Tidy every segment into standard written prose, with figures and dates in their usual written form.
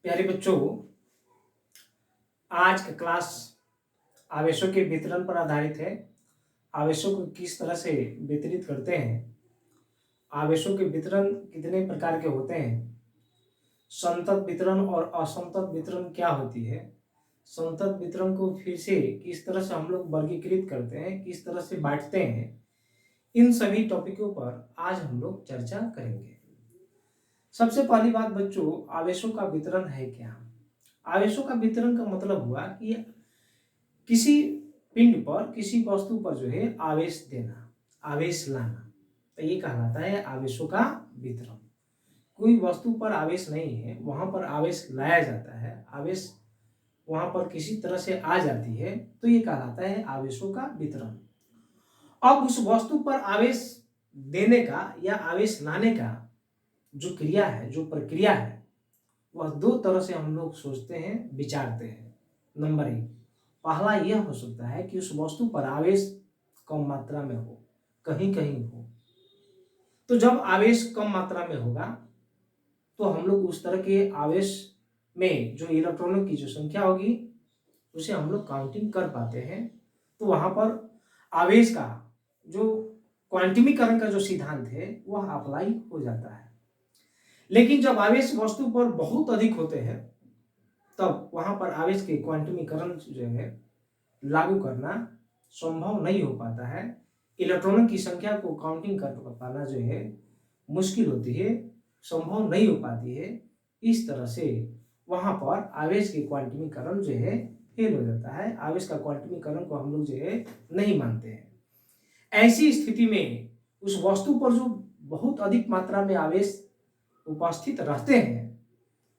प्यारे बच्चों, आज का क्लास आवेशों के वितरण पर आधारित है। आवेशों को किस तरह से वितरित करते हैं, आवेशों के वितरण कितने प्रकार के होते हैं, संतत वितरण और असंतत वितरण क्या होती है, संतत वितरण को फिर से किस तरह से हम लोग वर्गीकृत करते हैं, किस तरह से बांटते हैं, इन सभी टॉपिकों पर आज हम लोग चर्चा करेंगे। सबसे पहली बात बच्चों, आवेशों का वितरण है क्या। आवेशों का वितरण का मतलब हुआ कि किसी पिंड पर, किसी वस्तु पर जो है आवेश देना, आवेश लाना, तो ये कहलाता है आवेशों का वितरण। कोई वस्तु पर आवेश नहीं है, वहां पर आवेश लाया जाता है, आवेश वहां पर किसी तरह से आ जाती है, तो ये कहलाता है आवेशों का वितरण। अब उस वस्तु पर आवेश देने का या आवेश लाने का जो क्रिया है, जो प्रक्रिया है, वह दो तरह से हम लोग सोचते हैं, विचारते हैं। नंबर एक, पहला यह हो सकता है कि उस वस्तु पर आवेश कम मात्रा में हो, कहीं कहीं हो। तो जब आवेश कम मात्रा में होगा तो हम लोग उस तरह के आवेश में जो इलेक्ट्रॉनों की जो संख्या होगी उसे हम लोग काउंटिंग कर पाते हैं। तो वहां पर आवेश का जो क्वांटमीकरण का जो सिद्धांत है वह अप्लाई हो जाता है। लेकिन जब आवेश वस्तु पर बहुत अधिक होते हैं तब वहां पर आवेश के क्वांटमीकरण जो है लागू करना संभव नहीं हो पाता है। इलेक्ट्रॉनों की संख्या को काउंटिंग कर पाना जो है मुश्किल होती है, संभव नहीं हो पाती है। इस तरह से वहां पर आवेश के क्वांटमीकरण जो है फेल हो जाता है, आवेश का क्वांटमीकरण को हम लोग जो है नहीं मानते हैं। ऐसी स्थिति में उस वस्तु पर जो बहुत अधिक मात्रा में आवेश उपस्थित रहते हैं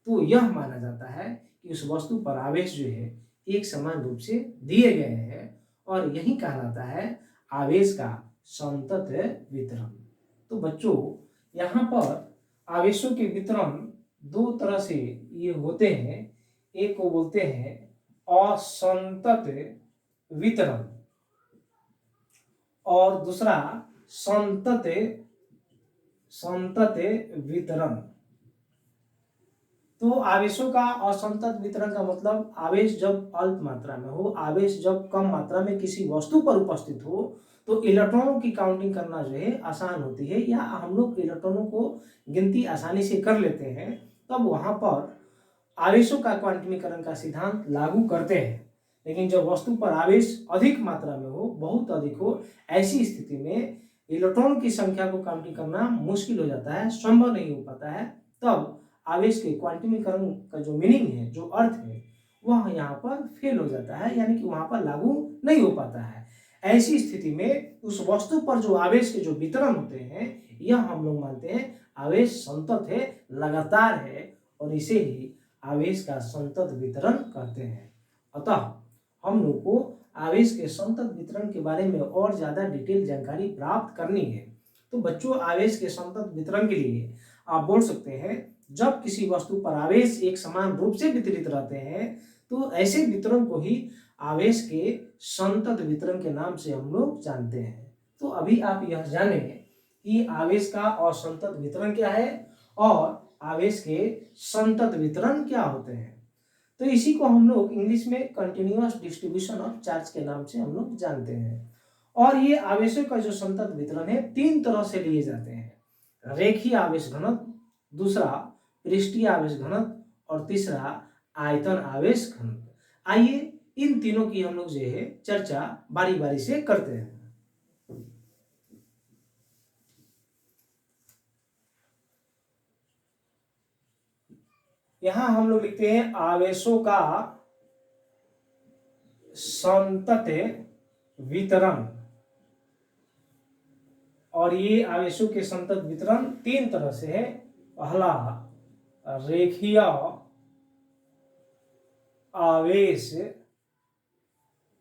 तो यह माना जाता है कि उस वस्तु पर आवेश जो है एक समान रूप से दिए गए हैं और यही कहलाता है आवेश का संतत वितरण। तो बच्चों, यहाँ पर आवेशों के वितरण दो तरह से ये होते हैं। एक को बोलते हैं असंतत वितरण और दूसरा संतत वितरण। तो आवेशों का असंतत वितरण का मतलब आवेश जब अल्प मात्रा में हो, आवेश जब कम मात्रा में किसी वस्तु पर उपस्थित हो तो इलेक्ट्रॉनों की काउंटिंग करना जो है आसान होती है, या हम लोग इलेक्ट्रॉनों को गिनती आसानी से कर लेते हैं। तब वहां पर आवेशों का क्वांटमीकरण का सिद्धांत लागू करते हैं। लेकिन जब वस्तु पर आवेश अधिक मात्रा में हो, बहुत अधिक हो, ऐसी स्थिति में इलेक्ट्रॉन की संख्या को काउंटिंग करना मुश्किल हो जाता है, संभव नहीं हो पाता है। तब आवेश के क्वांटमीकरण का जो मीनिंग है, जो अर्थ है, वह यहाँ पर फेल हो जाता है, यानी कि वहां पर लागू नहीं हो पाता है। ऐसी स्थिति में उस वस्तु पर जो आवेश के जो वितरण होते हैं यह हम लोग मानते हैं आवेश संतत है, लगातार है, और इसे ही आवेश का संतत वितरण कहते हैं। अतः हम लोग को आवेश के संतत वितरण के बारे में और ज्यादा डिटेल जानकारी प्राप्त करनी है। तो बच्चों, आवेश के संतत वितरण के लिए आप बोल सकते हैं, जब किसी वस्तु पर आवेश एक समान रूप से वितरित रहते हैं तो ऐसे वितरण को ही आवेश के संतत वितरण के नाम से हम लोग जानते हैं। तो अभी आप यह जाने कि आवेश का असंतत वितरण क्या है और आवेश के संतत वितरण क्या होते हैं। तो इसी को हम लोग इंग्लिश में कंटिन्यूअस डिस्ट्रीब्यूशन ऑफ चार्ज के नाम से हम लोग जानते हैं। और ये आवेशों का जो संतत वितरण है तीन तरह से लिए जाते हैं। रेखीय आवेश घनत्व, दूसरा पृष्ठीय आवेश घनत्व और तीसरा आयतन आवेश घनत्व। आइए इन तीनों की हम लोग जो है चर्चा बारी बारी से करते हैं। यहां हम लोग लिखते हैं आवेशों का संतत वितरण। और ये आवेशों के संतत वितरण तीन तरह से है। पहला रेखीय आवेश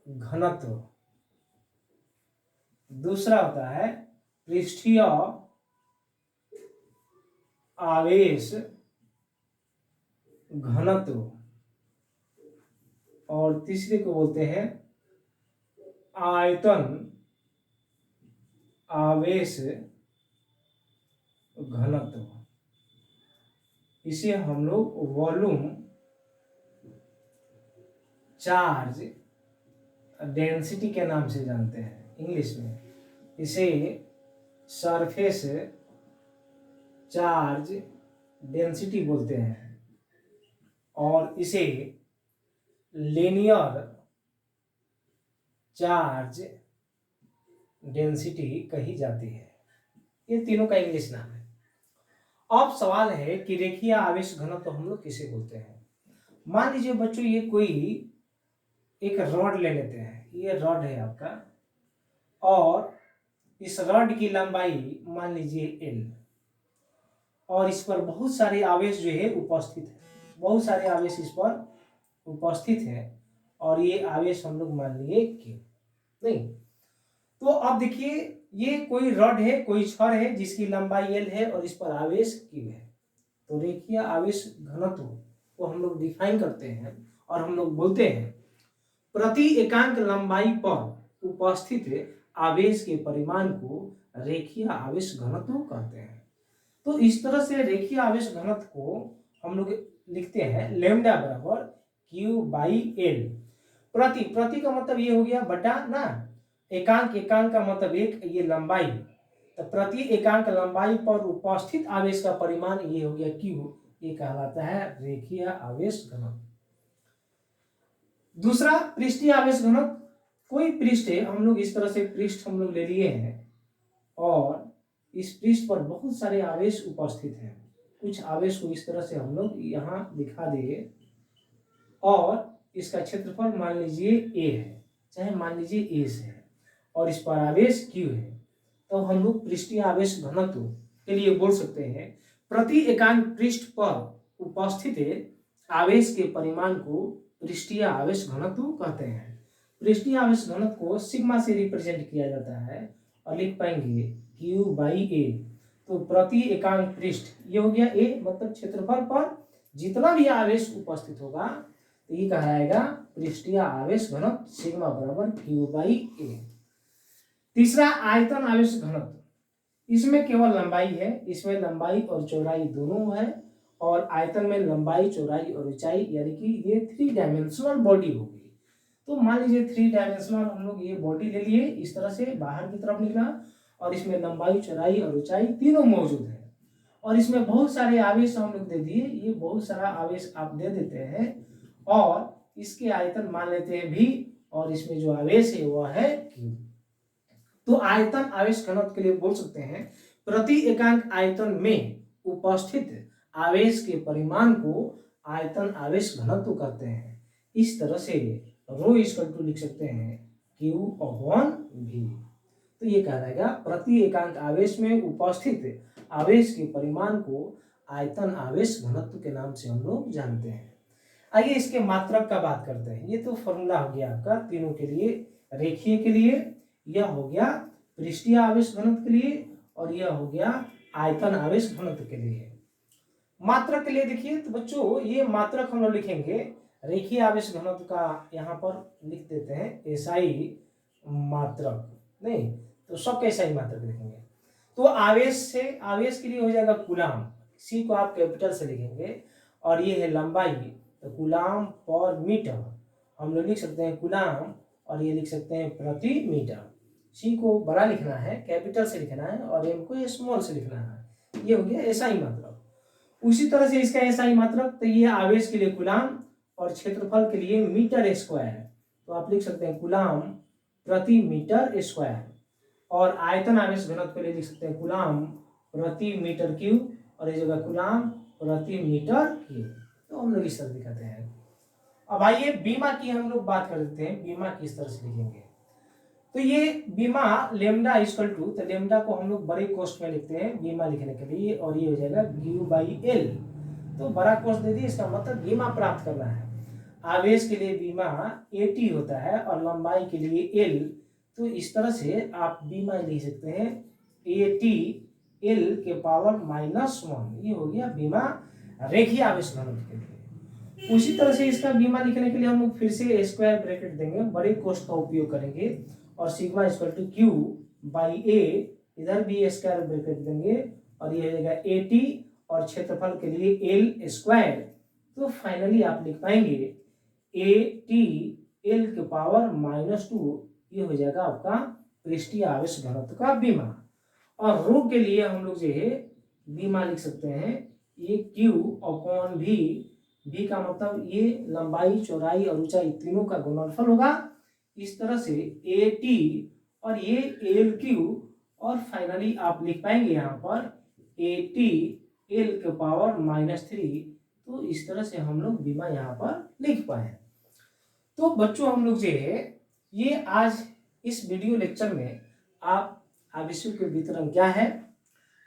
घनत्व, दूसरा होता है पृष्ठीय आवेश घनत्व और तीसरे को बोलते हैं आयतन आवेश घनत्व। इसे हम लोग वॉल्यूम चार्ज डेंसिटी के नाम से जानते हैं इंग्लिश में। इसे सरफेस चार्ज डेंसिटी बोलते हैं और इसे लीनियर चार्ज डेंसिटी कही जाती है। ये तीनों का इंग्लिश नाम है। अब सवाल है कि रेखीय आवेश घनत्व तो हम लोग किसे बोलते हैं। मान लीजिए बच्चों, ये कोई एक रॉड ले लेते हैं, ये रॉड है आपका, और इस रॉड की लंबाई मान लीजिए l, और इस पर बहुत सारे आवेश जो है उपस्थित है, बहुत सारे आवेश इस पर उपस्थित है, और ये आवेश हम लोग मान लिए Q। नहीं, तो अब देखिए, ये कोई रॉड है, कोई छड़ है जिसकी लंबाई l है और इस पर आवेश Q है। तो रेखीय आवेश घनत्व को हम लोग डिफाइन करते हैं और हम लोग बोलते हैं प्रति एकांक लंबाई पर उपस्थित आवेश के परिमाण को रेखीय आवेश घनत्व कहते हैं। तो इस तरह से रेखीय आवेश घनत्व को हम लोग लिखते हैं लैम्डा बराबर Q बाई L। प्रति का मतलब ये हो गया बटा ना, एकांक का मतलब एक, ये लंबाई, तो प्रति एकांक लंबाई पर उपस्थित आवेश का परिमाण ये हो गया Q, ये कहलाता है रेखीय आवेश घनत्व। दूसरा पृष्ठीय आवेश घनत्व। कोई पृष्ठ है, हम लोग इस तरह से पृष्ठ हम लोग ले लिए हैं और इस पृष्ठ पर बहुत सारे आवेश उपस्थित हैं। कुछ आवेश को इस तरह से हम लोग यहाँ दिखा दिए और इसका क्षेत्रफल मान लीजिए A है, चाहे मान लीजिए A से है, और इस पर आवेश Q है। तो हम लोग पृष्ठीय आवेश घनत्व के लिए बोल सकते हैं प्रति एकांक पृष्ठ पर उपस्थित आवेश के परिमाण को पृष्ठीय आवेश घनत्व कहते हैं। पृष्ठीय आवेश घनत्व को सिग्मा से रिप्रेजेंट किया जाता है और लिख पाएंगे Q बाई A। तो प्रति एकांक पृष्ठ ये हो गया A, मतलब क्षेत्रफल पर जितना भी आवेश उपस्थित होगा तो ये कहलाएगा पृष्ठीय आवेश घनत्व, सिग्मा बराबर Q बाई A। तीसरा आयतन आवेश घनत्व। इसमें केवल लंबाई है, इसमें लंबाई और चौड़ाई दोनों है, और आयतन में लंबाई, चौड़ाई और ऊंचाई, यानी कि ये 3 डायमेंशनल बॉडी होगी। तो मान लीजिए 3 डायमेंशनल हम लोग ये बॉडी ले लिए, इस तरह से बाहर की तरफ निकला, और इसमें लंबाई, चौड़ाई और ऊंचाई तीनों मौजूद है, और इसमें बहुत सारे आवेश हम लोग दे दिए, ये बहुत सारा आवेश आप दे देते हैं, और इसके आयतन मान लेते हैं V, और इसमें जो आवेश है वह है Q। तो आयतन आवेश घनत्व के लिए बोल सकते हैं प्रति एकांक आयतन में उपस्थित आवेश के परिमाण को आयतन आवेश घनत्व कहते हैं। इस तरह से रो इक्वल टू लिख सकते हैं Q अपॉन V। तो ये कहलाएगा प्रति एकांक आवेश में उपस्थित आवेश के परिमाण को आयतन आवेश घनत्व के नाम से हम लोग जानते हैं। आइए इसके मात्रक का बात करते हैं। ये तो फॉर्मूला हो गया आपका तीनों के लिए, रेखीय के लिए, यह हो गया पृष्ठीय आवेश घनत्व के लिए, और यह हो गया आयतन आवेश घनत्व के लिए। मात्रक के लिए देखिए तो बच्चों, ये मात्रक हम लोग लिखेंगे रेखीय आवेश घनत्व का, यहाँ पर लिख देते हैं SI मात्रक, नहीं तो सबका SI मात्रक लिखेंगे। तो आवेश से, आवेश के लिए हो जाएगा कूलाम, C को आप कैपिटल से लिखेंगे, और ये है लंबाई, तो कूलाम पर मीटर हम लोग लिख सकते हैं कूलाम, और ये लिख सकते हैं प्रति मीटर। C को बड़ा लिखना है, कैपिटल से लिखना है, और M को स्मॉल से लिखना है। ये हो गया SI मात्रक। उसी तरह से इसका SI मात्रक, तो ये आवेश के लिए कूलाम और क्षेत्रफल के लिए मीटर स्क्वायर, तो आप लिख सकते हैं कूलाम प्रति मीटर स्क्वायर, और आयतन आवेश घनत्व के लिए लिख सकते हैं कूलाम प्रति मीटर क्यूब, और इस जगह कूलाम प्रति मीटर क्यूब। तो हम लोग इस तरह दिखाते हैं। अब आइए बीमा की हम लोग बात कर देते हैं, बीमा किस तरह से लिखेंगे। तो ये बीमा लेमडा इक्वल टू, तो लेमडा को हम लोग बड़े कोष्ठ में लिखते हैं बीमा लिखने के लिए, और ये हो जाएगा Q बाई L। तो बड़ा कोष्ठ दे दिए, इसका मतलब बीमा प्राप्त करना है। आवेश के लिए बीमा AT होता है और लंबाई के लिए L, तो इस तरह से आप बीमा लिख सकते हैं AT L के पावर -1। ये हो गया बीमा रेखीय आवेश घनत्व के लिए। उसी तरह से इसका बीमा लिखने के लिए हम लोग फिर से स्क्वायर ब्रैकेट देंगे, बड़े कोष्ठ का उपयोग करेंगे, और sigma equal to Q by A, इधर भी स्क्वायर ब्रैकेट देंगे, और ये हो जाएगा AT, और क्षेत्रफल के लिए L स्क्वायर। तो फाइनली आप लिख पाएंगे AT L के पावर -2, ये हो जाएगा आपका पृष्ठीय आवेश घनत्व का बीमा। और रो के लिए हम लोग जो है बीमा लिख सकते हैं ये Q/V। V का मतलब ये लंबाई, चौड़ाई और ऊंचाई तीनों का गुणनफल होगा। इस तरह से AT और ये LQ, और फाइनली आप लिख पाएंगे यहाँ पर AT L के पावर -3। तो इस तरह से हम लोग बीमा यहाँ पर लिख पाए। तो बच्चों हम लोग जो है ये आज इस वीडियो लेक्चर में आप आवेशों के वितरण क्या है,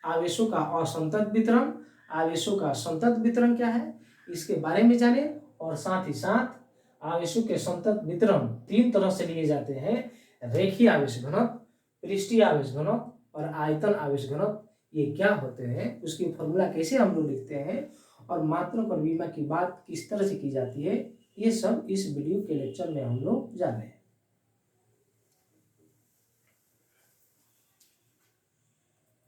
आवेशों का असंतत वितरण, आवेशों का संतत वितरण क्या है, इसके बारे में जाने। और साथ ही साथ आवेशों के संतत वितरण 3 तरह से लिए जाते हैं: रेखीय आवेश घनत्व, पृष्ठीय आवेश घनत्व और आयतन आवेश घनत्व। ये क्या होते हैं, उसकी फॉर्मूला कैसे हम लोग लिखते हैं, और मात्रक और बीमा की बात किस तरह से की जाती है, ये सब इस वीडियो के लेक्चर में हम लोग जाने।